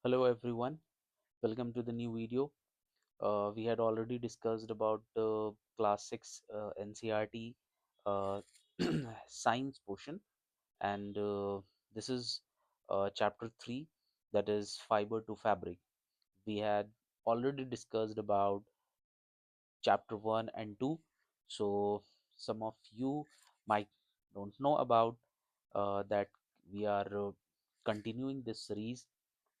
Hello everyone, welcome to the new video. We had already discussed about class 6 NCRT uh, science portion, and this is chapter 3, that is fiber to fabric. We had already discussed about chapter 1 and 2, so some of you might don't know about that we are continuing this series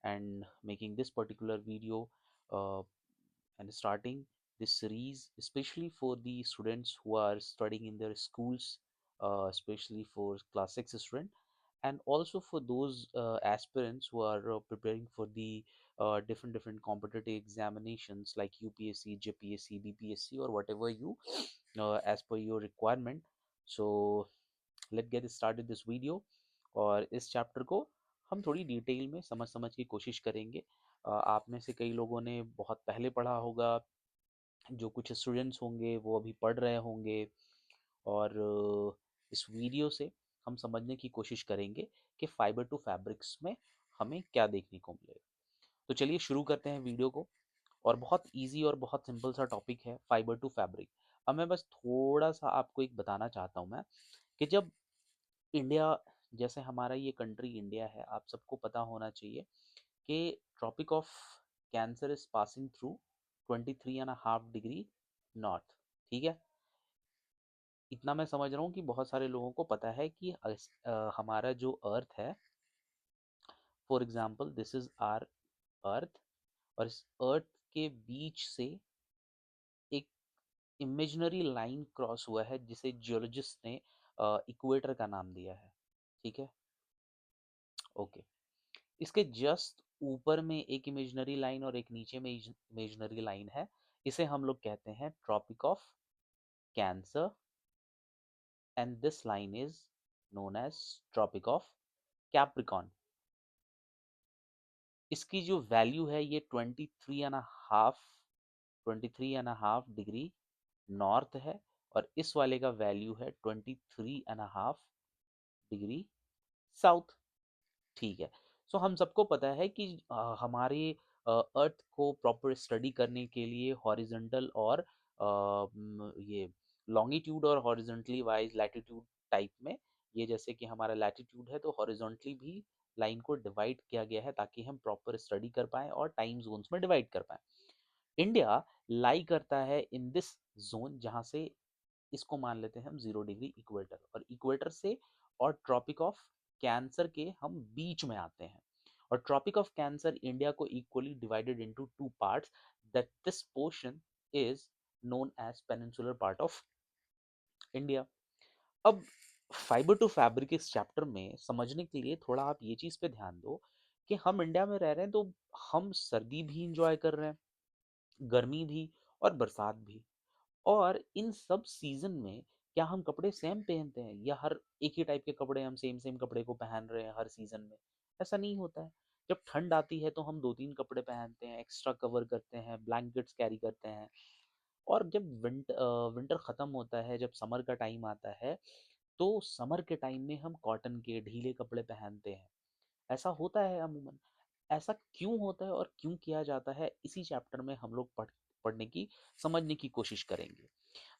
and making this particular video uh, and starting this series especially for the students who are studying in their schools, especially for class 6 student, and also for those aspirants who are preparing for the different competitive examinations like UPSC, JPSC, BPSC, or whatever you as per your requirement. So let get started this video. और इस chapter को हम थोड़ी detail में समझ की कोशिश करेंगे। आप में से कई लोगों ने बहुत पहले पढ़ा होगा, जो कुछ स्टूडेंट्स होंगे वो अभी पढ़ रहे होंगे, और इस वीडियो से हम समझने की कोशिश करेंगे कि फाइबर टू फैब्रिक्स में हमें क्या देखने को मिलेगा। तो चलिए शुरू करते हैं वीडियो को। और बहुत इजी और बहुत सिंपल सा टॉपिक है फाइबर टू फैब्रिक। अब मैं बस थोड़ा सा आपको एक बताना चाहता हूँ मैं, कि जब इंडिया, जैसे हमारा ये कंट्री इंडिया है, आप सबको पता होना चाहिए कि tropic of cancer is passing through 23.5 degree north. ठीक है, इतना मैं समझ रहा हूँ कि बहुत सारे लोगों को पता है कि हमारा जो अर्थ है, for example this is our earth, और इस अर्थ के बीच से एक इमेजिनरी लाइन क्रॉस हुआ है जिसे जियोलॉजिस्ट ने इक्वेटर का नाम दिया है। ठीक है, ओके। इसके जस्ट ऊपर में एक इमेजिनरी लाइन और एक नीचे में इमेजिनरी लाइन है। इसे हम लोग कहते हैं tropic of cancer, and this line is known as tropic of capricorn. इसकी जो वैल्यू है ये 23.5 नॉर्थ है, और इस वाले का वैल्यू है 23.5 साउथ। ठीक है, सो हम सबको पता है कि हमारे अर्थ को प्रॉपर स्टडी करने के लिए हॉरिजॉन्टल और ये लॉन्गिट्यूड और हॉरिजॉन्टली वाइज लैटिट्यूड टाइप में, ये जैसे कि हमारा लैटिट्यूड है तो हॉरिजॉन्टली भी लाइन को डिवाइड किया गया है ताकि हम प्रॉपर स्टडी कर पाएं और टाइम जोन्स में डिवाइड कर पाएं। इंडिया लाई करता है इन दिस जोन, जहां से इसको मान लेते हैं हम 0 डिग्री इक्वेटर, और इक्वेटर से और ट्रॉपिक ऑफ कैंसर के हम बीच में आते हैं। और ट्रॉपिक ऑफ कैंसर इंडिया को equally divided into two parts, that this portion is known as peninsular part of India. अब फाइबर टू फैब्रिक इस चैप्टर में समझने के लिए थोड़ा आप ये चीज पे ध्यान दो कि हम इंडिया में रह रहे हैं तो हम सर्दी भी इंजॉय कर रहे हैं, गर्मी भी, और बरसात भी। और इन सब सीजन में क्या हम कपड़े सेम पहनते हैं, या हर एक ही टाइप के कपड़े हम सेम सेम कपड़े को पहन रहे हैं हर सीजन में? ऐसा नहीं होता है। जब ठंड आती है तो हम दो तीन कपड़े पहनते हैं, एक्स्ट्रा कवर करते हैं, ब्लैंकेट्स कैरी करते हैं। और जब विंटर ख़त्म होता है, जब समर का टाइम आता है, तो समर के टाइम में हम कॉटन के ढीले कपड़े पहनते हैं। ऐसा होता है अमूमन। ऐसा क्यों होता है और क्यों किया जाता है, इसी चैप्टर में हम लोग पढ़ने की, समझने की कोशिश करेंगे।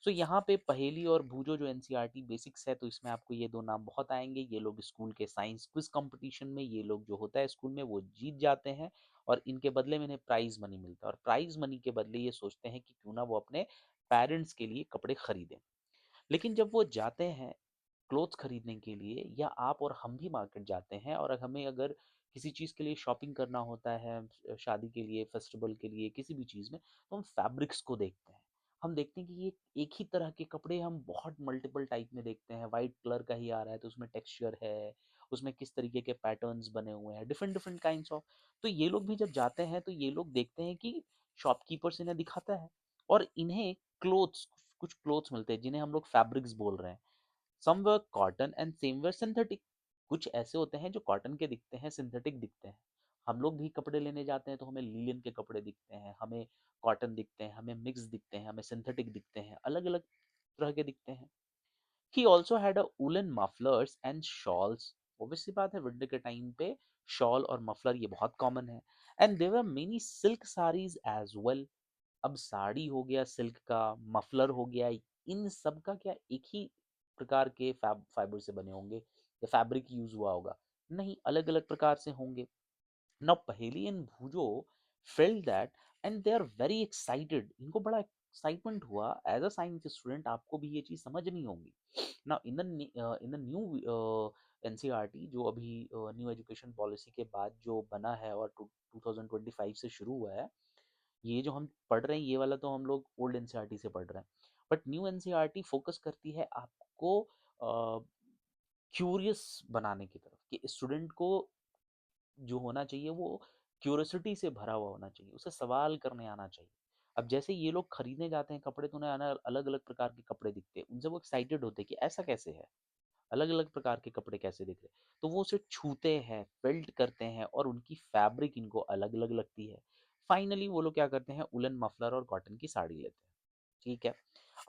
सो यहाँ पे पहेली और भूजो जो एनसीईआरटी बेसिक्स है, तो इसमें आपको ये दो नाम बहुत आएंगे। ये लोग स्कूल के साइंस क्विज कंपटीशन में, ये लोग जो होता है स्कूल में, वो जीत जाते हैं, और इनके बदले में इन्हें प्राइज मनी मिलता है। और प्राइज मनी के बदले ये सोचते हैं कि क्यों ना वो अपने पेरेंट्स के लिए कपड़े खरीदें। लेकिन जब वो जाते हैं क्लोथ्स खरीदने के लिए, या आप और हम भी मार्केट जाते हैं, और हमें अगर किसी चीज़ के लिए शॉपिंग करना होता है, शादी के लिए, फेस्टिवल के लिए, किसी भी चीज़ में, तो हम फैब्रिक्स को देखते हैं। हम देखते हैं कि ये एक ही तरह के कपड़े हम बहुत मल्टीपल टाइप में देखते हैं। वाइट कलर का ही आ रहा है तो उसमें टेक्सचर है, उसमें किस तरीके के पैटर्न्स बने हुए हैं, डिफरेंट डिफरेंट काइंड्स ऑफ। तो ये लोग भी जब जाते हैं तो ये लोग देखते हैं कि शॉपकीपर्स इन्हें दिखाता है, और इन्हें क्लोथ्स, कुछ क्लोथ्स मिलते हैं जिन्हें हम लोग फैब्रिक्स बोल रहे हैं। Some were cotton and same were synthetic. कुछ ऐसे होते हैं जो कॉटन के दिखते हैं, सिंथेटिक दिखते हैं। हम लोग भी कपड़े लेने जाते हैं तो हमें लीलन के कपड़े दिखते हैं, हमें कॉटन दिखते हैं, हमें मिक्स दिखते हैं, हमें सिंथेटिक दिखते हैं, अलग अलग तरह के दिखते हैं। He also had a woollen mufflers and shawls. Obvious सी बात है, विंटर के टाइम पे शॉल और मफलर ये बहुत कॉमन है। And there were many silk saris as well. अब साड़ी हो गया सिल्क का, मफलर हो गया, इन सब का क्या एक ही प्रकार के फाइबर से बने होंगे या फैब्रिक यूज हुआ होगा? नहीं, अलग अलग प्रकार से होंगे। Now Paheli and Bhujo felt that and they are very excited. इनको बड़ा एक्साइटमेंट हुआ एज अ साइंस स्टूडेंट, आपको भी ये चीज समझनी होगी। Now in the new NCERT जो अभी न्यू एजुकेशन पॉलिसी के बाद जो बना है और 2025 से शुरू हुआ है, ये जो हम पढ़ रहे हैं ये वाला तो हम लोग ओल्ड एनसीईआरटी से पढ़ रहे हैं, बट न्यू एनसीईआरटी फोकस करती है आपको क्यूरियस बनाने की तरफ, कि स्टूडेंट को जो होना चाहिए वो क्यूरियोसिटी से भरा हुआ होना चाहिए, उसे सवाल करने आना चाहिए। अब जैसे ये लोग खरीदने जाते हैं कपड़े तो उन्हें अलग अलग प्रकार के कपड़े दिखते हैं, उनसे वो एक्साइटेड होते हैं कि ऐसा कैसे है, अलग अलग प्रकार के कपड़े कैसे दिख रहे हैं, तो वो उसे छूते हैं, फेल्ट करते हैं और उनकी फैब्रिक इनको अलग अलग लगती है। फाइनली वो लोग क्या करते हैं, उलन मफलर और कॉटन की साड़ी लेते हैं। ठीक है।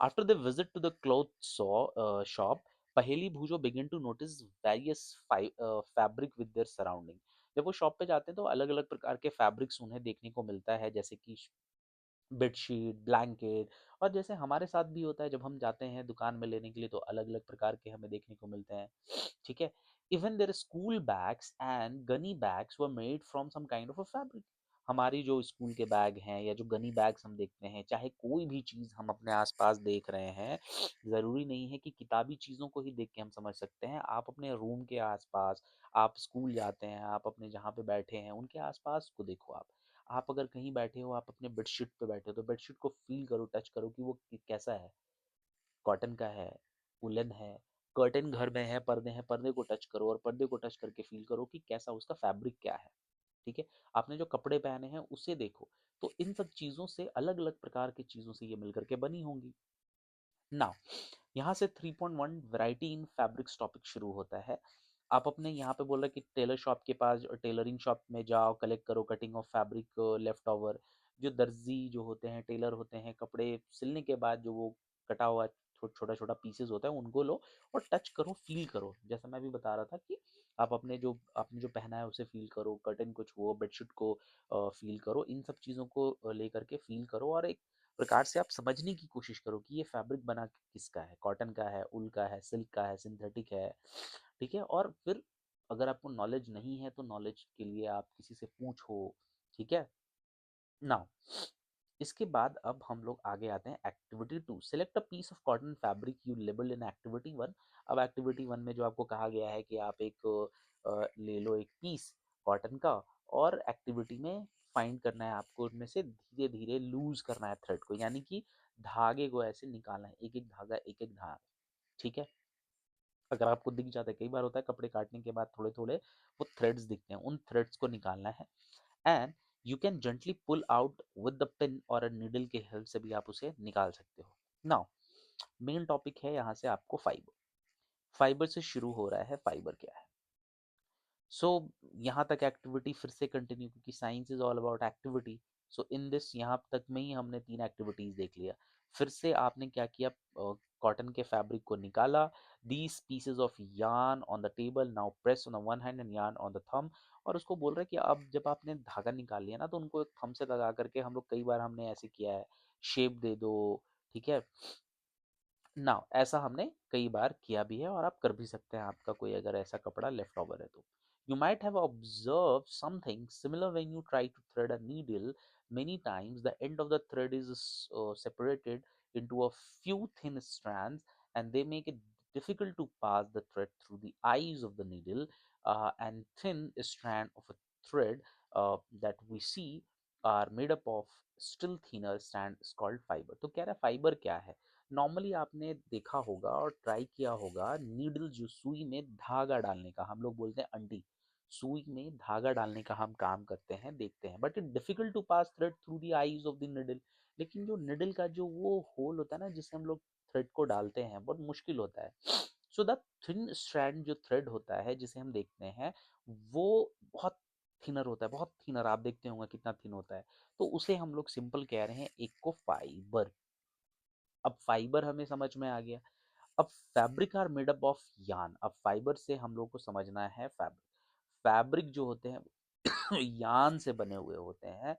After the visit to the cloth shop, Paheli Boojho begin to notice various fabric with their surrounding. जब वो शॉप पे जाते हैं तो अलग अलग प्रकार के फैब्रिक्स उन्हें देखने को मिलता है, जैसे कि बेडशीट, ब्लैंकेट। और जैसे हमारे साथ भी होता है, जब हम जाते हैं दुकान में लेने के लिए तो अलग अलग प्रकार के हमें देखने को मिलते हैं। ठीक है। Even there school bags and gunny bags were made from some kind of a fabric. हमारी जो स्कूल के बैग हैं या जो गनी बैग्स हम देखते हैं, चाहे कोई भी चीज़ हम अपने आसपास देख रहे हैं, ज़रूरी नहीं है कि किताबी चीज़ों को ही देख के हम समझ सकते हैं। आप अपने रूम के आसपास, आप स्कूल जाते हैं, आप अपने जहाँ पे बैठे हैं उनके आसपास को देखो। आप अगर कहीं बैठे हो, आप अपने बेडशीट पे बैठे हो, तो बेडशीट को फील करो, टच करो कि वो कैसा है, कॉटन का है, वुलन है। कर्टन घर में है, पर्दे हैं, पर्दे को टच करो और पर्दे को टच करके फील करो कि कैसा उसका फैब्रिक क्या है। ठीक है। आपने जो कपड़े पहने हैं उसे देखो। तो इन सब चीजों से, अलग अलग प्रकार की चीजों से ये मिलकर के बनी होंगी। नाउ यहाँ से 3.1 वैरायटी इन फैब्रिक्स टॉपिक शुरू होता है। आप अपने यहाँ पे बोल रहे कि टेलर शॉप के पास, टेलरिंग शॉप में जाओ, कलेक्ट करो cutting of fabric left over. जो दर्जी जो होते हैं, टेलर होते हैं, कपड़े सिलने के बाद जो वो कटा हुआ छोटा छोटा पीसेस होता है उनको लो और टच करो, फील करो। जैसा मैं भी बता रहा था कि आप अपने जो आपने जो पहना है उसे फील करो, कर्टन को छुओ, बेडशीट को फील करो, इन सब चीज़ों को लेकर के फील करो और एक प्रकार से आप समझने की कोशिश करो कि ये फैब्रिक बना किसका है, कॉटन का है, उल का है, सिल्क का है, सिंथेटिक है। ठीक है। और फिर अगर आपको नॉलेज नहीं है तो नॉलेज के लिए आप किसी से पूछो। ठीक है। नाउ इसके बाद अब हम लोग आगे आते हैं activity 2। Select a piece of cotton fabric you label in activity 1। अब एक्टिविटी 1 में जो आपको कहा गया है कि आप एक ले लो एक पीस कॉटन का, और एक्टिविटी में फाइंड करना है आपको, उनमें से धीरे धीरे लूज करना है थ्रेड को, यानी कि धागे को ऐसे निकालना है, एक एक धागा, एक एक धागा। ठीक है। अगर आपको दिख जाता है, कई बार होता है कपड़े काटने के बाद थोड़े थोड़े वो थ्रेड्स दिखते हैं, उन थ्रेड्स को निकालना है। And you can gently pull out with the pin और अ नीडल के हेल्प से भी आप उसे निकाल सकते हो। नाउ मेन टॉपिक है यहाँ से आपको फाइबर। फाइबर से शुरू हो रहा है, फाइबर क्या है। सो यहाँ तक एक्टिविटी फिर से कंटिन्यू, क्योंकि science is all about activity. So in this यहाँ तक में ही हमने 3 एक्टिविटीज देख लिया। फिर से आपने क्या किया, कॉटन के फैब्रिक को निकाला, these pieces of yarn on the table, now press on the one hand and yarn on the thumb. और उसको बोल रहे हैं कि अब जब आपने धागा निकाल लिया ना, तो उनको एक थंब से लगा करके, हम लोग कई बार हमने ऐसे किया है, शेप दे दो। ठीक है ना, ऐसा हमने कई बार किया भी है और आप कर भी सकते हैं, आपका कोई अगर ऐसा कपड़ा लेफ्ट ओवर है तो। You might have observe something similar when you try to thread a needle. Many times the end of the thread is separated into a few thin strands, and they make it difficult to pass the thread through the eyes of the needle. And thin strand of a thread that we see are made up of still thinner strands called fiber. तो कह रहा है fibre क्या है। Normally आपने देखा होगा और ट्राई किया होगा, नीडल जो सुई में धागा डालने का, हम लोग बोलते हैं अंटी, सुई में धागा डालने का हम काम करते हैं, देखते हैं, but it difficult to pass thread through the eyes of the needle. लेकिन जो निडल का जो वो होल होता है ना, जिससे हम लोग थ्रेड को डालते हैं, बहुत मुश्किल होता है। सो द थिन स्ट्रैंड जो थ्रेड होता है जिसे हम देखते हैं, वो बहुत थिनर होता है, बहुत थिनर, आप देखते होंगे कितना थिन होता है। तो उसे हम लोग सिंपल कह रहे हैं, एक को फाइबर। अब फाइबर हमें समझ में आ गया। अब fabric are made up of yarn. अब फाइबर से हम लोग को समझना है फैब्रिक। फैब्रिक जो होते हैं यान से बने हुए होते हैं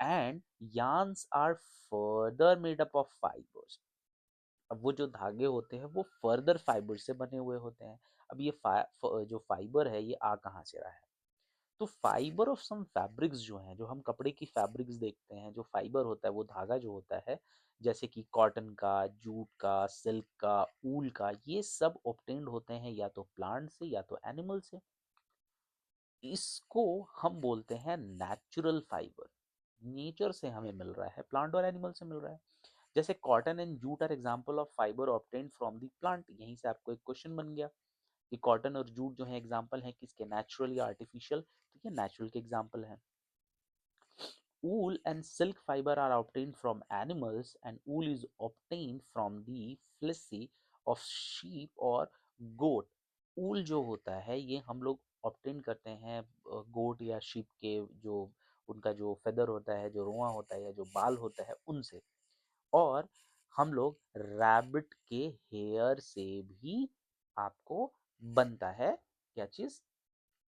and yarns are further made up of fibres. अब वो जो धागे होते हैं वो फर्दर फाइबर से बने हुए होते हैं। अब ये जो फाइबर है ये आ कहाँ से रहा है? तो फाइबर ऑफ सम फैब्रिक्स जो हैं, जो हम कपड़े की फैब्रिक्स देखते हैं, जो फाइबर होता है वो धागा जो होता है, जैसे कि कॉटन का, जूट का, सिल्क का, ऊल का, ये सब ऑब्टेन्ड होते हैं या तो प्लांट से या तो एनिमल से। इसको हम बोलते हैं नेचुरल फाइबर। नेचर से हमें मिल रहा है, प्लांट और एनिमल से मिल रहा है। जैसे cotton and jute are example of fibre obtained from the plant. यहीं से आपको एक क्वेश्चन बन गया कि कॉटन और जूट जो है एग्जांपल है किसके, नेचुरल या आर्टिफिशियल? तो ये नेचुरल के एग्जांपल हैं। Wool and silk fiber are obtained from animals, and wool is obtained from the fleshy of sheep or goat. Wool जो होता है ये हम लोग obtain करते हैं गोट या sheep के, जो उनका जो feather होता है, जो रोआ होता है या जो बाल होता है उनसे। और हम लोग रैबिट के हेयर से भी आपको बनता है क्या चीज?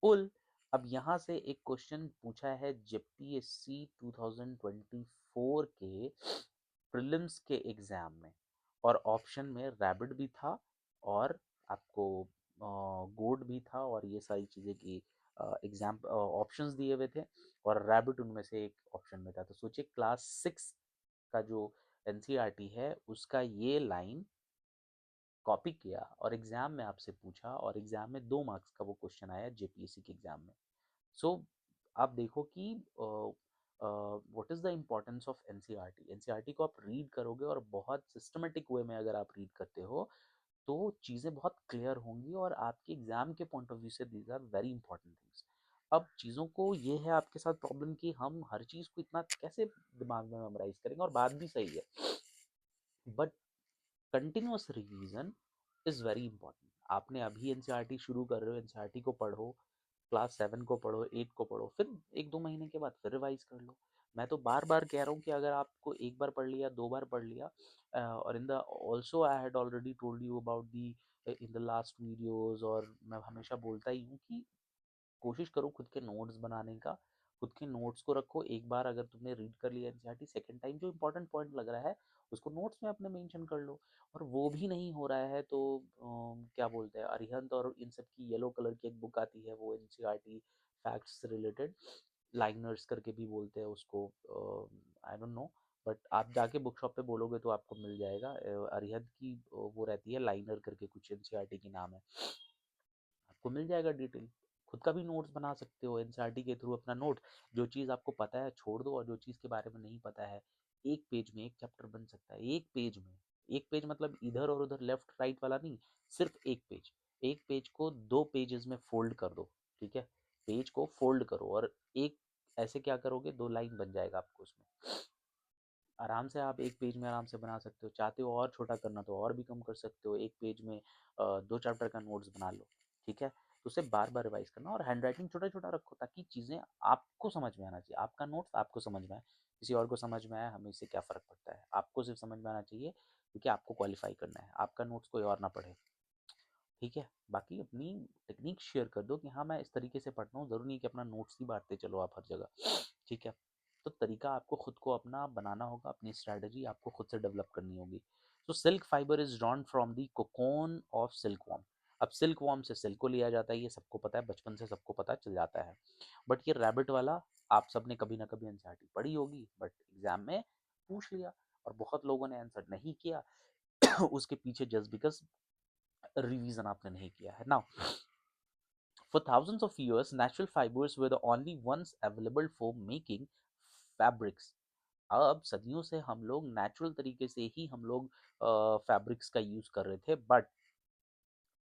उल। अब यहाँ से एक क्वेश्चन पूछा है जेपीएससी 2024 के प्रीलिम्स के एग्जाम में, और ऑप्शन में रैबिट भी था और आपको गोड भी था, और ये सारी चीज़ें की एग्जाम ऑप्शंस दिए हुए थे, और रैबिट उनमें से एक ऑप्शन में था। तो सोचिए क्लास 6 का जो एनसीईआरटी है उसका ये लाइन कॉपी किया और एग्जाम में आपसे पूछा, और एग्जाम में 2 मार्क्स का वो क्वेश्चन आया जेपीएससी के एग्जाम में। सो आप देखो कि what is the importance of NCERT. NCERT को आप रीड करोगे और बहुत सिस्टमेटिक वे में अगर आप रीड करते हो तो चीज़ें बहुत क्लियर होंगी, और आपके एग्जाम के पॉइंट ऑफ व्यू से these are very important things. अब चीज़ों को ये है आपके साथ प्रॉब्लम कि हम हर चीज़ को इतना कैसे दिमाग में मेमोराइज करेंगे, और बात भी सही है, but continuous revision is very important. आपने अभी एनसीईआरटी शुरू कर रहे हो, एनसीईआरटी को पढ़ो, क्लास 7 को पढ़ो, 8 को पढ़ो, फिर 1-2 महीने के बाद फिर रिवाइज कर लो। मैं तो बार बार कह रहा हूँ कि अगर आपको एक बार पढ़ लिया, 2 बार पढ़ लिया, और in the also I had already told you about the in the last videos, और मैं हमेशा बोलता ही हूँ कि कोशिश करो खुद के नोट्स बनाने का। खुद के नोट्स को रखो। एक बार अगर तुमने रीड कर लिया एनसीईआरटी, सेकंड टाइम जो इंपॉर्टेंट पॉइंट लग रहा है उसको नोट्स में अपने मेंशन कर लो। और वो भी नहीं हो रहा है तो क्या बोलते हैं, अरिहंत और इन सब की येलो कलर की एक बुक आती है, वो एनसीईआरटी फैक्ट्स से रिलेटेड, लाइनर्स करके भी बोलते हैं उसको, आई डोंट नो, बट आप जाके बुक शॉप पे बोलोगे तो आपको मिल जाएगा। अरिहंत की वो रहती है लाइनर करके, कुछ एनसीईआरटी की नाम है, आपको मिल जाएगा डिटेल। खुद का भी नोट्स बना सकते हो एनसीईआरटी के थ्रू। अपना नोट, जो चीज़ आपको पता है छोड़ दो, और जो चीज़ के बारे में नहीं पता है, एक पेज में एक चैप्टर बन सकता है। एक पेज में, एक पेज मतलब इधर और उधर लेफ्ट राइट वाला नहीं, सिर्फ एक पेज। एक पेज को 2 पेजेस में फोल्ड कर दो, ठीक है? पेज को फोल्ड करो और एक, ऐसे क्या करोगे, 2 लाइन बन जाएगा आपको उसमें। आराम से आप एक पेज में आराम से बना सकते हो। चाहते हो और छोटा करना तो और भी कम कर सकते हो। एक पेज में 2 चैप्टर का नोट्स बना लो, ठीक है? तो उसे बार बार रिवाइज करना, और हैंड राइटिंग छोटा छोटा रखो ताकि चीज़ें आपको समझ में आना चाहिए। आपका नोट्स आपको समझ में आए, किसी और को समझ में आए हमें इससे क्या फ़र्क पड़ता है। आपको सिर्फ समझ में आना चाहिए, क्योंकि आपको क्वालिफाई करना है। आपका नोट्स कोई और ना पढ़े, ठीक है? बाकी अपनी टेक्निक शेयर कर दो कि हाँ मैं इस तरीके से पढ़ता हूँ। ज़रूरी नहीं कि अपना नोट्स ही बांटते चलो आप हर जगह, ठीक है? तो तरीका आपको खुद को अपना बनाना होगा, अपनी स्ट्रैटेजी आपको खुद से डेवलप करनी होगी। सो silk fibre is drawn from the cocoon of silk worm. अब सिल्क वॉर्म से सिल्क को लिया जाता है, ये सबको पता है, बचपन से सबको पता चल जाता है। बट ये रैबिट वाला आप सबने कभी ना कभी एनसीईआरटी पढ़ी होगी, बट एग्जाम में पूछ लिया और बहुत लोगों ने आंसर नहीं किया उसके पीछे जस्ट बिकॉज रिवीजन आपने नहीं किया है। Now for thousands of years, natural fibers were the only ones available for making fabrics. अब सदियों से हम लोग नेचुरल तरीके से ही हम लोग फैब्रिक्स का यूज कर रहे थे, बट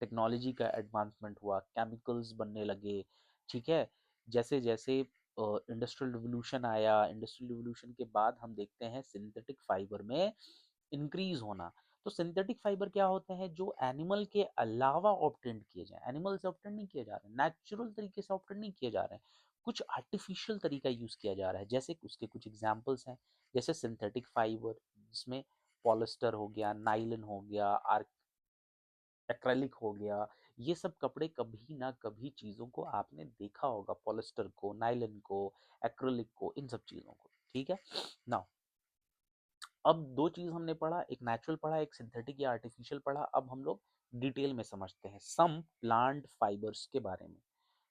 टेक्नोलॉजी का एडवांसमेंट हुआ, केमिकल्स बनने लगे, ठीक है? जैसे जैसे इंडस्ट्रियल रिवोल्यूशन आया, इंडस्ट्रियल रिवोल्यूशन के बाद हम देखते हैं सिंथेटिक फाइबर में इंक्रीज होना। तो सिंथेटिक फाइबर क्या होते हैं, जो एनिमल के अलावा ऑब्टेंड किए जाए। एनिमल से ऑब्टेंड नहीं किए जा रहे, नेचुरल तरीके से ऑब्टेंड नहीं किए जा रहे हैं, कुछ आर्टिफिशियल तरीका यूज किया जा रहा है। जैसे उसके कुछ एग्जांपल्स हैं, जैसे सिंथेटिक फाइबर जिसमें पॉलिस्टर हो गया, नाइलन हो गया, एक्रेलिक हो गया, ये सब कपड़े कभी ना कभी चीज़ों को आपने देखा होगा, पॉलिस्टर को, नायलॉन को, एक्रिलिक को, इन सब चीज़ों को, ठीक है। नाउ अब दो चीज़ हमने पढ़ा, एक नेचुरल पढ़ा, एक सिंथेटिक या आर्टिफिशियल पढ़ा। अब हम लोग डिटेल में समझते हैं सम प्लांट फाइबर्स के बारे में,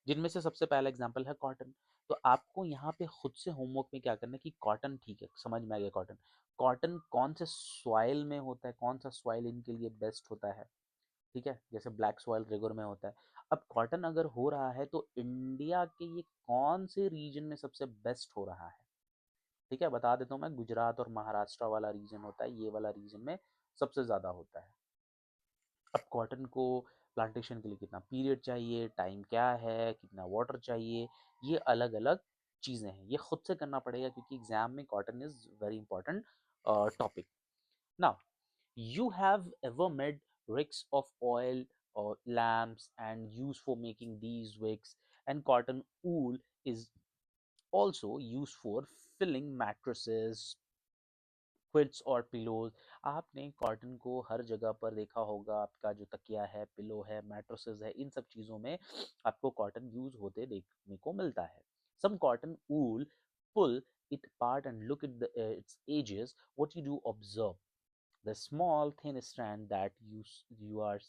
जिनमें से सबसे पहला एग्जांपल है कॉटन। तो आपको यहाँ पे खुद से होमवर्क में क्या करना है कि कॉटन, ठीक है, समझ में आ गया कॉटन। कॉटन कौन से सॉइल में होता है, कौन सा सॉइल इनके लिए बेस्ट होता है, ठीक है, जैसे ब्लैक सॉइल रेगुर में होता है। अब कॉटन अगर हो रहा है तो इंडिया के ये कौन से रीजन में सबसे बेस्ट हो रहा है, ठीक है, बता देता हूँ मैं, गुजरात और महाराष्ट्र वाला रीजन होता है, ये वाला रीजन में सबसे ज़्यादा होता है। अब कॉटन को प्लांटेशन के लिए कितना पीरियड चाहिए, टाइम क्या है, कितना वाटर चाहिए, ये अलग अलग चीज़ें हैं, ये खुद से करना पड़ेगा क्योंकि एग्जाम में cotton is very important topic. Now you have ever made wicks of oil or lamps and used for making these wicks, and cotton wool is also used for filling mattresses, क्विड्स और pillows. आपने cotton को हर जगह पर देखा होगा, आपका जो तकिया है, पिलो है, मैट्रेसेस है, इन सब चीज़ों में आपको कॉटन यूज होते देखने को मिलता है। Some cotton wool pull it apart and look at its edges. What you do observe the small thin strand that you are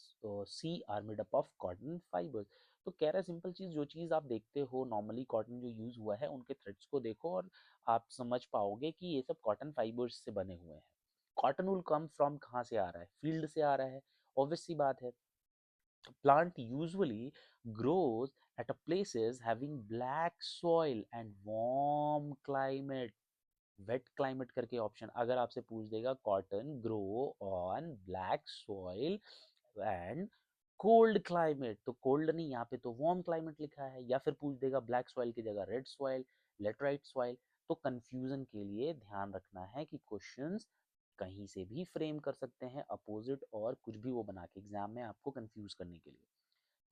see are made up of cotton fibers. तो कह रहा है simple चीज, जो चीज आप देखते हो नॉर्मली कॉटन जो यूज हुआ है उनके थ्रेड्स को देखो और आप समझ पाओगे कि ये सब कॉटन फाइबर्स से बने हुए हैं। कॉटन वुल कम फ्रॉम कहाँ से आ रहा है, फील्ड से आ रहा है, ऑब्वियस सी बात है। Plant usually grows at a places having black soil and warm climate. Wet climate करके ऑप्शन अगर आपसे पूछ देगा cotton grow on black soil and cold climate, तो कोल्ड नहीं, यहाँ पे तो वार्म क्लाइमेट लिखा है, या फिर पूछ देगा ब्लैक सॉइल की जगह रेड सॉइल, लेटराइट सॉइल। तो कंफ्यूजन के लिए ध्यान रखना है कि क्वेश्चंस कहीं से भी फ्रेम कर सकते हैं अपोजिट और कुछ भी वो बना के एग्जाम में आपको कंफ्यूज करने के लिए।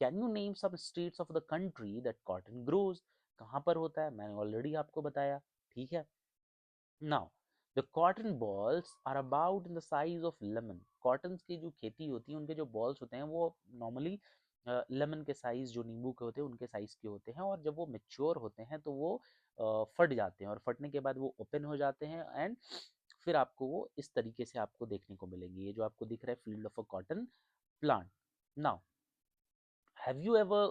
Can you name some states of the country that cotton grows, कहाँ पर होता है, मैंने ऑलरेडी आपको बताया, ठीक है। Now, the cotton balls are about in the size of lemon. Cotton की जो खेती होती है उनके जो बॉल्स होते हैं वो नॉर्मली लेमन के साइज, जो नींबू के होते हैं उनके साइज के होते हैं, और जब वो मेच्योर होते हैं तो वो फट जाते हैं, और फटने के बाद वो ओपन हो जाते हैं एंड फिर आपको वो इस तरीके से आपको देखने को मिलेंगे, ये जो आपको दिख रहा है field of a cotton plant. Now have you ever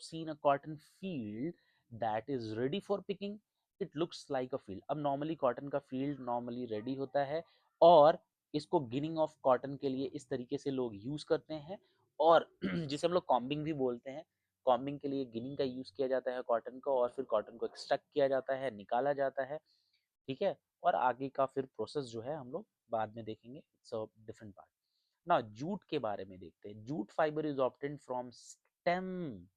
seen a cotton field that is ready for picking? It looks like a field. अब नॉर्मली कॉटन का फील्ड नॉर्मली रेडी होता है, और इसको गिनिंग ऑफ कॉटन के लिए इस तरीके से लोग यूज करते हैं, और जिसे हम लोग कॉम्बिंग भी बोलते हैं, कॉम्बिंग के लिए गिनिंग का यूज किया जाता है कॉटन को, और फिर कॉटन को एक्सट्रैक्ट किया जाता है, निकाला जाता है, ठीक है। और आगे का फिर प्रोसेस जो है हम लोग बाद में देखेंगे, इट्स अ डिफरेंट पार्ट। ना जूट के बारे में देखते हैं। Jute fibre is obtained from stem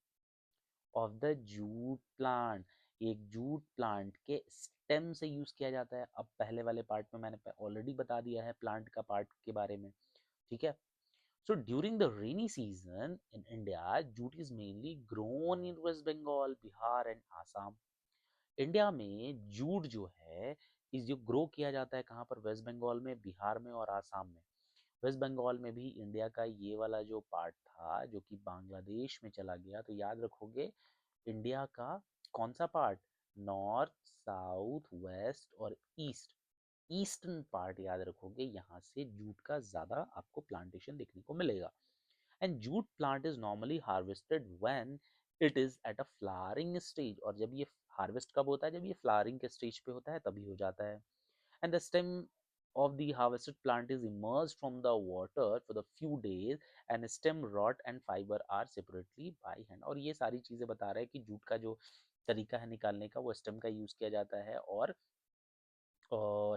of the jute plant. एक जूट प्लांट के स्टेम से यूज किया जाता है। अब पहले वाले पार्ट में मैंने ऑलरेडी बता दिया है प्लांट का पार्ट के बारे में, ठीक है। So during the rainy season in India jute is mainly grown in West Bengal, Bihar and Assam. India में जूट जो है इस जो ग्रो किया जाता है कहाँ पर, वेस्ट बंगाल में, बिहार में और आसाम में। वेस्ट बंगाल में भी इंडिया का ये वाला जो पार्ट था जो कि बांग्लादेश में चला गया, तो याद रखोगे इंडिया का कौन सा पार्ट, नॉर्थ, साउथ, वेस्ट और ईस्ट, ईस्टर्न पार्ट याद रखोगे, यहाँ से जूट का ज्यादा आपको प्लांटेशन देखने को मिलेगा। And jute plant is normally harvested when it is at a flowering stage, और जब ये हार्वेस्ट कब होता है, जब ये फ्लावरिंग के स्टेज पे होता है तभी हो जाता है। And the stem of the harvested plant is immersed from the water for the few days and stem rot and fiber are separately by hand। और ये सारी चीजें बता रहा है कि जूट का जो तरीका है निकालने का वो स्टेम का यूज किया जाता है, और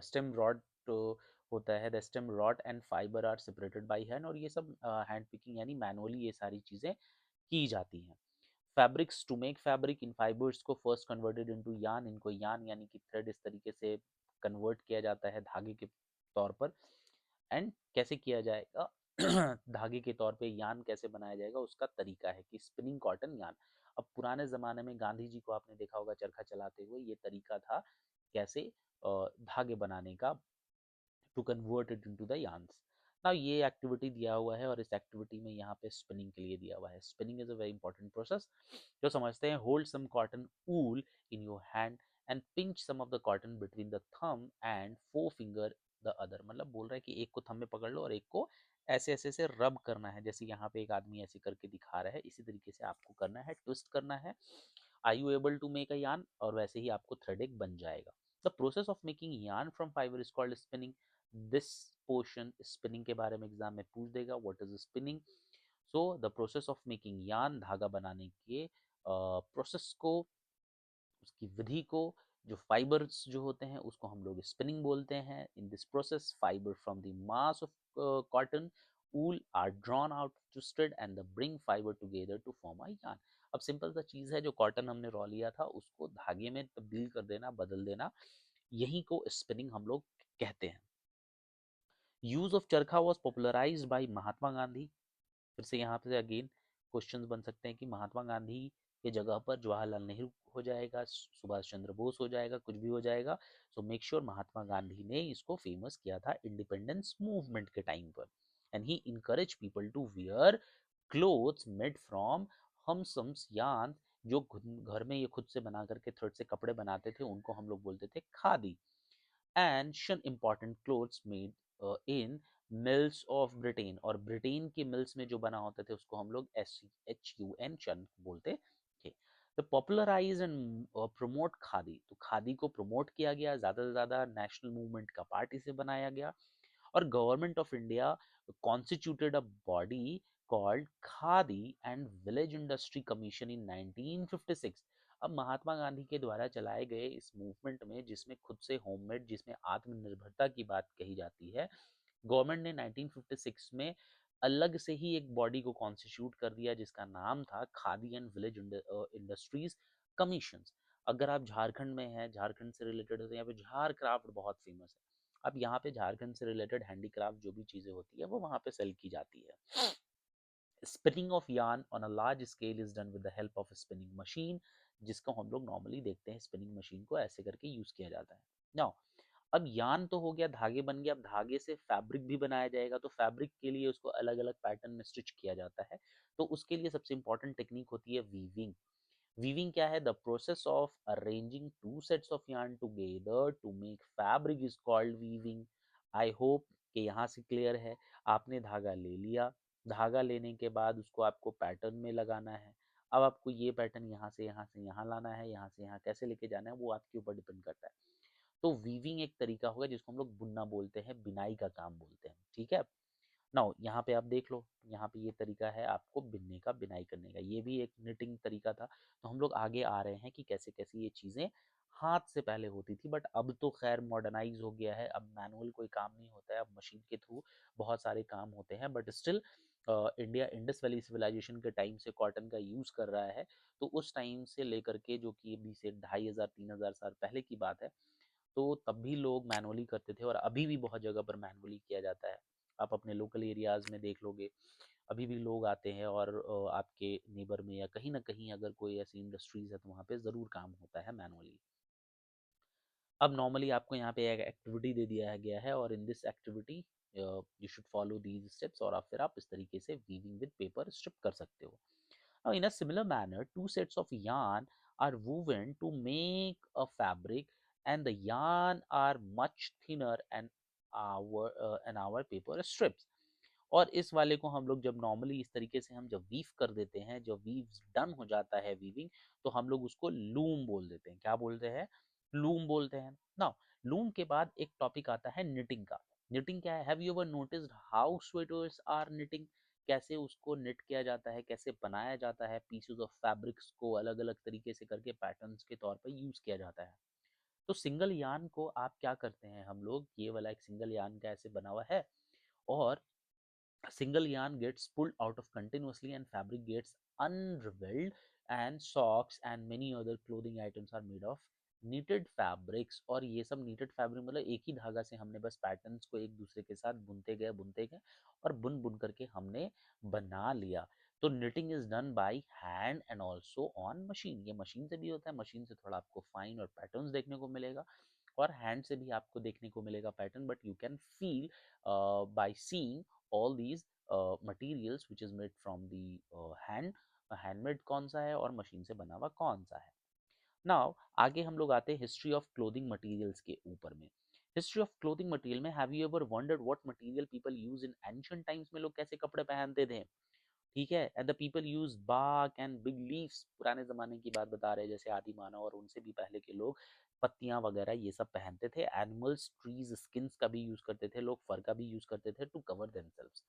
स्टेम रॉड होता है, the stem rod and fibre are separated by hand, और ये सब हैंड पिकिंग यानी मैनुअली ये सारी चीजें की जाती हैं। Fabrics, to make fabric in fibres को फर्स्ट कन्वर्टेड इनटू यार्न, इनको यार्न यानी कि थ्रेड इस तरीके से कन्वर्ट किया जाता है धागे के तौर पर। एंड कैसे किया जाएगा धागे के तौर पे यार्न कैसे बनाया जाएगा उसका तरीका है कि स्पिनिंग कॉटन यार्न। अब पुराने ज़माने में गांधी जी को आपने देखा होगा चरखा चलाते हुए, ये तरीका था कैसे धागे बनाने का, to convert it into the yarns. ना ये एक्टिविटी दिया हुआ है और इस एक्टिविटी में यहाँ पे स्पिनिंग के लिए दिया हुआ है। Spinning is a very important process. जो समझते हैं, hold some cotton wool in your hand and pinch some of the cotton between the thumb and forefinger the other. मतलब बोल रहा है कि एक को थंब में पकड़ लो और एक को ऐसे ऐसे से रब करना है। जैसे यहाँ पे एक आदमी ऐसे करके दिखा रहा है, इसी तरीके से आपको करना है, ट्विस्ट करना है। Are you able to make a yarn? और वैसे ही आपको थ्रेड एक बन जाएगा। The process of making yarn from fibre is called spinning. This portion spinning के बारे में एग्जाम में पूछ देगा, what is spinning. So the process of making yarn, धागा बनाने के प्रोसेस को, उसकी विधि को, जो फाइबर्स जो होते हैं उसको हम लोग स्पिनिंग बोलते हैं। In this process fibre from the mass of cotton wool are drawn out, twisted and the bring fibre together to form a yarn. अब सिंपल सा चीज है, जो कॉटन हमने रॉ लिया था उसको धागे में तब्दील कर देना, बदल देना, यही को स्पिनिंग हम लोग कहते हैं। यूज ऑफ चरखा was popularised bye Mahatma Gandhi. फिर से यहाँ पे अगेन क्वेश्चंस बन सकते हैं कि महात्मा गांधी के जगह पर जवाहरलाल नेहरू हो जाएगा, सुभाष चंद्र बोस हो जाएगा, कुछ भी हो जाएगा। So make sure Mahatma Gandhi ने इसको फेमस किया था इंडिपेंडेंस मूवमेंट के टाइम पर। And he encourage people to wear clothes made from homespun yarn. जो घर में ये खुद से बना करके थ्रेड से कपड़े बनाते थे उनको हम लोग बोलते थे खादी। एंड शन important clothes made in mills of Britain. और ब्रिटेन के मिल्स में जो बना होते थे उसको हम लोग SHUN शन बोलते थे। The popularise and promote khadi. तो खादी को प्रमोट किया गया, ज्यादा से ज्यादा नेशनल मूवमेंट का पार्ट इसे बनाया गया। और government of India constituted a body called khadi and village industry commission इन 1956। अब महात्मा गांधी के द्वारा चलाए गए इस मूवमेंट में, जिसमें खुद से होममेड, जिसमें आत्मनिर्भरता की बात कही जाती है, गवर्नमेंट ने 1956 में अलग से ही एक बॉडी को कॉन्स्टिट्यूट कर दिया जिसका नाम था khadi and village industries commission. अगर आप झारखंड में हैं, झारखंड से रिलेटेड होते हैं, यहाँ पे झार क्राफ्ट बहुत फेमस है। अब यहाँ पे झारखंड से रिलेटेड हैंडीक्राफ्ट जो भी चीजें होती है वो वहाँ पे सेल की जाती है। Spinning of yarn on a large scale is done with the help of a spinning machine, जिसको हम लोग नॉर्मली देखते हैं स्पिनिंग मशीन को ऐसे करके यूज किया जाता है। नाउ अब यान तो हो गया, धागे बन गया, अब धागे से फैब्रिक भी बनाया जाएगा। तो फैब्रिक के लिए उसको अलग अलग पैटर्न में स्टिच किया जाता है। तो उसके लिए सबसे इंपॉर्टेंट टेक्निक होती है वीविंग। वीविंग क्या है? The process of arranging two sets of yarn together to make fabric is called weaving. I hope कि यहाँ से क्लियर है। आपने धागा ले लिया, धागा लेने के बाद उसको आपको पैटर्न में लगाना है। अब आपको ये पैटर्न यहाँ से यहाँ लाना है, यहाँ से यहाँ कैसे लेके जाना है वो आपके ऊपर डिपेंड करता है। तो वीविंग एक तरीका होगा जिसको हम लोग बुनना बोलते हैं, बिनाई का काम बोलते हैं, ठीक है। नाउ यहाँ पे आप देख लो, यहाँ पे ये तरीका है आपको बिनने का, बिनाई करने का। ये भी एक निटिंग तरीका था। तो हम लोग आगे आ रहे हैं कि कैसे कैसे ये चीज़ें हाथ से पहले होती थी, बट अब तो खैर मॉडर्नाइज हो गया है। अब मैनुअल कोई काम नहीं होता है, अब मशीन के थ्रू बहुत सारे काम होते हैं। But still India Indus valley civilisation के टाइम से कॉटन का यूज़ कर रहा है। तो उस टाइम से लेकर के, जो कि अभी से 2500 3,000 साल पहले की बात है, तो तब भी लोग मैनुअली करते थे और अभी भी बहुत जगह पर मैनुअली किया जाता है। आप अपने लोकल एरियाज में देख लोगे, अभी भी लोग आते हैं और आपके नेबर में या कहीं ना कहीं अगर कोई ऐसी इंडस्ट्रीज है तो वहाँ पे ज़रूर काम होता है मैनुअली। अब नॉर्मली आपको यहाँ पे एक एक्टिविटी दे दिया गया है और in this activity you should follow these steps, और आप फिर आप इस तरीके से वीविंग विद पेपर स्ट्रिप कर सकते हो। Now, in a similar manner, two sets of yarn are woven to make a fabric, and the yarn are much thinner and our paper strips. और इस वाले को हम लोग जब नॉर्मली इस तरीके से हम जब वीव कर देते हैं, जब वीव डन हो जाता है वीविंग, तो हम लोग उसको लूम बोल देते हैं। क्या बोलते हैं? लूम बोलते हैं। नाउ लूम के बाद एक टॉपिक आता है निटिंग का। निटिंग क्या है? Have you ever noticed how sweaters are knitting? कैसे उसको निट किया जाता है, कैसे बनाया जाता है, पीसेस ऑफ फैब्रिक्स को अलग अलग तरीके से करके पैटर्न्स के तौर पर यूज किया जाता है। तो सिंगल यार्न को आप क्या करते हैं, हम लोग ये वाला एक सिंगल यार्न का ऐसे बना हुआ है, और a single yarn gets pulled out of continuously and fabric gets unraveled, and socks and many other clothing items are made of knitted fabrics। और ये सब knitted fabric मतलब एक ही धागा से हमने बस पैटर्न्स को एक दूसरे के साथ बुनते गए और बुन बुन करके हमने बना लिया। तो knitting is done by hand and also on machine। ये मशीन से भी होता है, मशीन से थोड़ा आपको फाइन और पैटर्न्स देखने को मिलेगा। और हैंड से भी आपको देखने को मिलेगा pattern, but you can feel by seeing all these materials which is made from the hand, handmade कौन सा है और मशीन से बना हुआ कौन सा है। नाउ आगे हम लोग आते हैं हिस्ट्री ऑफ क्लोथिंग मटेरियल्स के ऊपर में। हिस्ट्री ऑफ क्लोथिंग मटेरियल में have you ever wondered what material people use in ancient times में लोग कैसे कपड़े पहनते थे, ठीक है। And the people use bark and big leaves, पुराने जमाने की बात बता रहे हैं, जैसे आदि मानव और उनसे भी पहले के लोग पत्तियां वगैरह ये सब पहनते थे। एनिमल्स ट्रीज स्किन्स का भी यूज करते थे लोग, फर का भी यूज करते थे to cover themselves.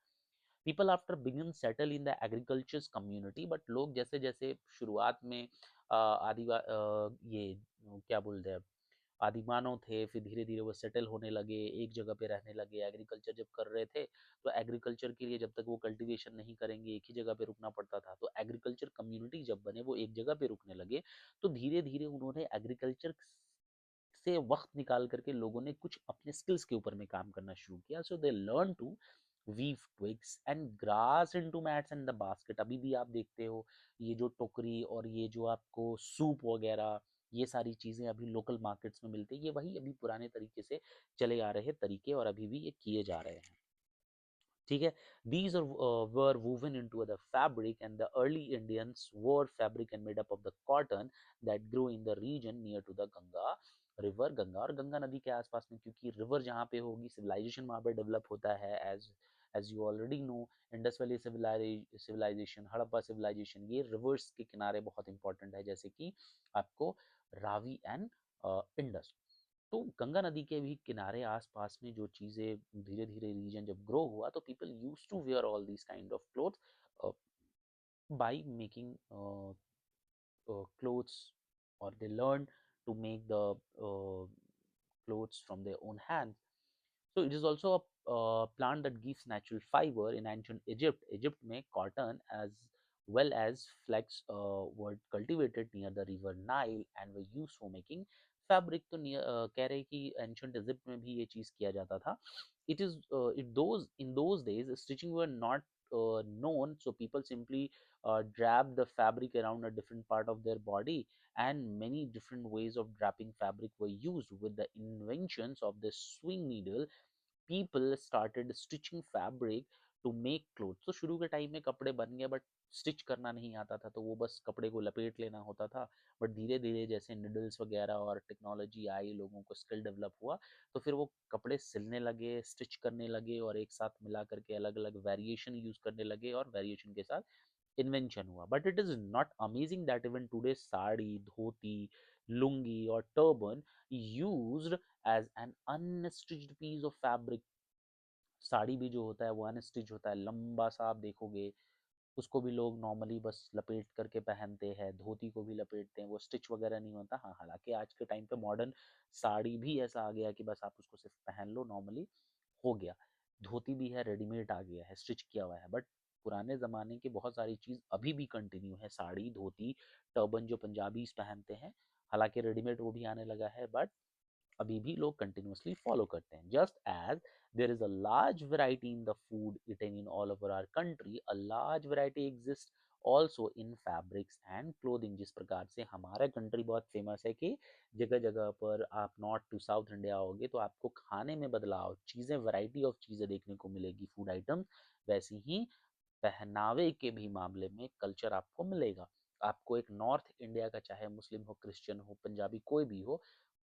People after begin settle in the agriculture community, but लोग जैसे जैसे शुरुआत में ये क्या बोलते हैं आदिमानव थे, फिर धीरे धीरे वो सेटल होने लगे, एक जगह पे रहने लगे, एग्रीकल्चर जब कर रहे थे तो एग्रीकल्चर के लिए जब तक वो कल्टीवेशन नहीं करेंगे एक ही जगह पे रुकना पड़ता था, तो एग्रीकल्चर कम्युनिटी जब बने वो एक जगह पे रुकने लगे, तो धीरे धीरे उन्होंने एग्रीकल्चर से वक्त निकाल करके लोगों ने कुछ अपने स्किल्स के ऊपर में काम करना शुरू किया। So they learn to weave twigs and grass into mats and the basket. अभी भी आप देखते हो ये जो टोकरी और ये जो आपको सूप वगैरह ये सारी चीजें अभी लोकल मार्केट्स में मिलती है, ये वही अभी पुराने तरीके से चले आ रहे तरीके और अभी भी ये किए जा रहे हैं, ठीक है। These are were woven into the fabric, and the early Indians wore fabric and made up of the cotton that grew in the region near to the Ganga river. Ganga और गंगा नदी के आसपास में, क्योंकि रिवर जहाँ पे होगी सिविलाइजेशन वहाँ पे डेवलप होता है। As you already know, Indus valley civilisation, Harappa civilisation, ये रिवर्स के किनारे बहुत इंपॉर्टेंट है, जैसे कि आपको रावी एंड इंडस। तो गंगा नदी के भी किनारे आसपास में जो चीज़ें धीरे धीरे रीजन जब ग्रो हुआ, तो people use to wear all these kind of clothes by making clothes, or they learn to make the clothes from their own hands. So it is also a plant that gives natural fiber. In ancient Egypt, Egypt में cotton as well as flax were cultivated near the river Nile and were used for making fabric। तो कह रहे कि ancient Egypt में भी ये चीज किया जाता था। It is it those in those days stitching were not known, so people simply drap the fabric around a different part of their body, and many different ways of draping fabric were used. With the inventions of the sewing needle, people started stitching fabric to make clothes। तो शुरू के time में कपड़े बन गए, but stitch करना नहीं आता था, तो वो बस कपड़े को लपेट लेना होता था। बट धीरे धीरे जैसे निडल्स वगैरह और टेक्नोलॉजी आई, लोगों को स्किल डेवलप हुआ, तो फिर वो कपड़े सिलने लगे, स्टिच करने लगे और एक साथ मिला करके अलग अलग वेरिएशन यूज करने लगे, और वेरिएशन के साथ इन्वेंशन हुआ। But it is not amazing that even today sari, dhoti, lungi और turban used as an unstitched piece of fabric. Sari भी जो होता है वो अनस्टिच होता है, लंबा सा आप देखोगे, उसको भी लोग नॉर्मली बस लपेट करके पहनते हैं, धोती को भी लपेटते हैं, वो स्टिच वगैरह नहीं होता। हाँ, हालांकि आज के टाइम पे मॉडर्न साड़ी भी ऐसा आ गया कि बस आप उसको सिर्फ पहन लो, नॉर्मली हो गया। धोती भी है, रेडीमेड आ गया है, स्टिच किया हुआ है। बट पुराने ज़माने की बहुत सारी चीज़ अभी भी कंटिन्यू है, साड़ी, धोती, टर्बन जो पंजाबीज पहनते हैं, हालांकि रेडीमेड वो भी आने लगा है, बट अभी भी लोग कंटिन्यूअसली फॉलो करते हैं। Just as there is a large variety in the food eaten in all over our country, a large variety exist also in fabrics and clothing. जिस प्रकार से हमारा कंट्री बहुत फेमस है कि जगह जगह पर आप नॉर्थ टू साउथ इंडिया आओगे तो आपको खाने में बदलाव, चीज़ें, वैरायटी ऑफ चीज़ें देखने को मिलेगी, फूड आइटम, वैसे ही पहनावे के भी मामले में कल्चर आपको मिलेगा। आपको एक नॉर्थ इंडिया का, चाहे मुस्लिम हो, क्रिश्चियन हो, पंजाबी, कोई भी हो,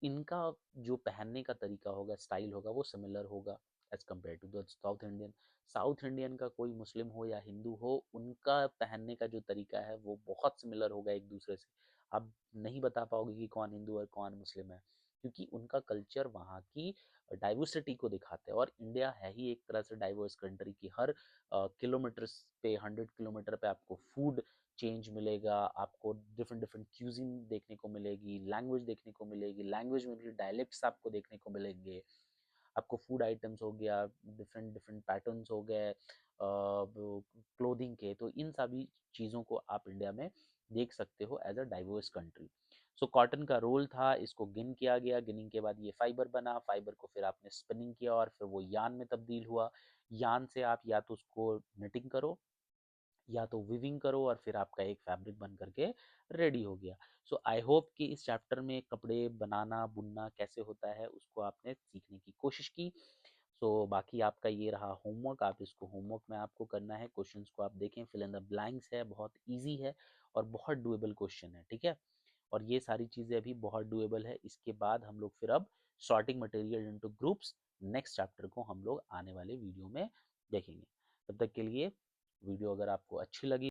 इनका जो पहनने का तरीका होगा, स्टाइल होगा, वो सिमिलर होगा as compare to the South Indian. South Indian का कोई मुस्लिम हो या हिंदू हो, उनका पहनने का जो तरीका है वो बहुत सिमिलर होगा एक दूसरे से। आप नहीं बता पाओगे कि कौन हिंदू और कौन मुस्लिम है, क्योंकि उनका कल्चर वहाँ की डाइवर्सिटी को दिखाते हैं। और इंडिया है ही एक तरह से डाइवर्स कंट्री की, हर किलोमीटर्स पे, 100 किलोमीटर पे आपको फूड चेंज मिलेगा, आपको डिफरेंट डिफरेंट क्यूजिन देखने को मिलेगी, लैंग्वेज देखने को मिलेगी, लैंग्वेज में भी डायलेक्ट्स आपको देखने को मिलेंगे। आपको फूड आइटम्स हो गया, डिफरेंट डिफरेंट पैटर्न्स हो गए क्लोथिंग के, तो इन सभी चीज़ों को आप इंडिया में देख सकते हो as a diverse country. So cotton का रोल था, इसको गिन किया गया, गिनिंग के बाद ये फाइबर बना, फाइबर को फिर आपने स्पिनिंग किया और फिर वो यान में तब्दील हुआ। यान से आप या तो उसको निटिंग करो या तो वीविंग करो और फिर आपका एक फैब्रिक बन करके रेडी हो गया। सो आई होप कि इस चैप्टर में कपड़े बनाना बुनना कैसे होता है उसको आपने सीखने की कोशिश की। सो बाकी आपका ये रहा होमवर्क, आप इसको होमवर्क में आपको करना है, क्वेश्चंस को आप देखें, फिल इन द ब्लैंक्स है, बहुत इजी है और बहुत डुएबल क्वेश्चन है, ठीक है। और ये सारी चीज़ें अभी बहुत डुएबल है। इसके बाद हम लोग फिर अब sorting material into groups next chapter को हम लोग आने वाले वीडियो में देखेंगे। तब तक के लिए वीडियो अगर आपको अच्छी लगी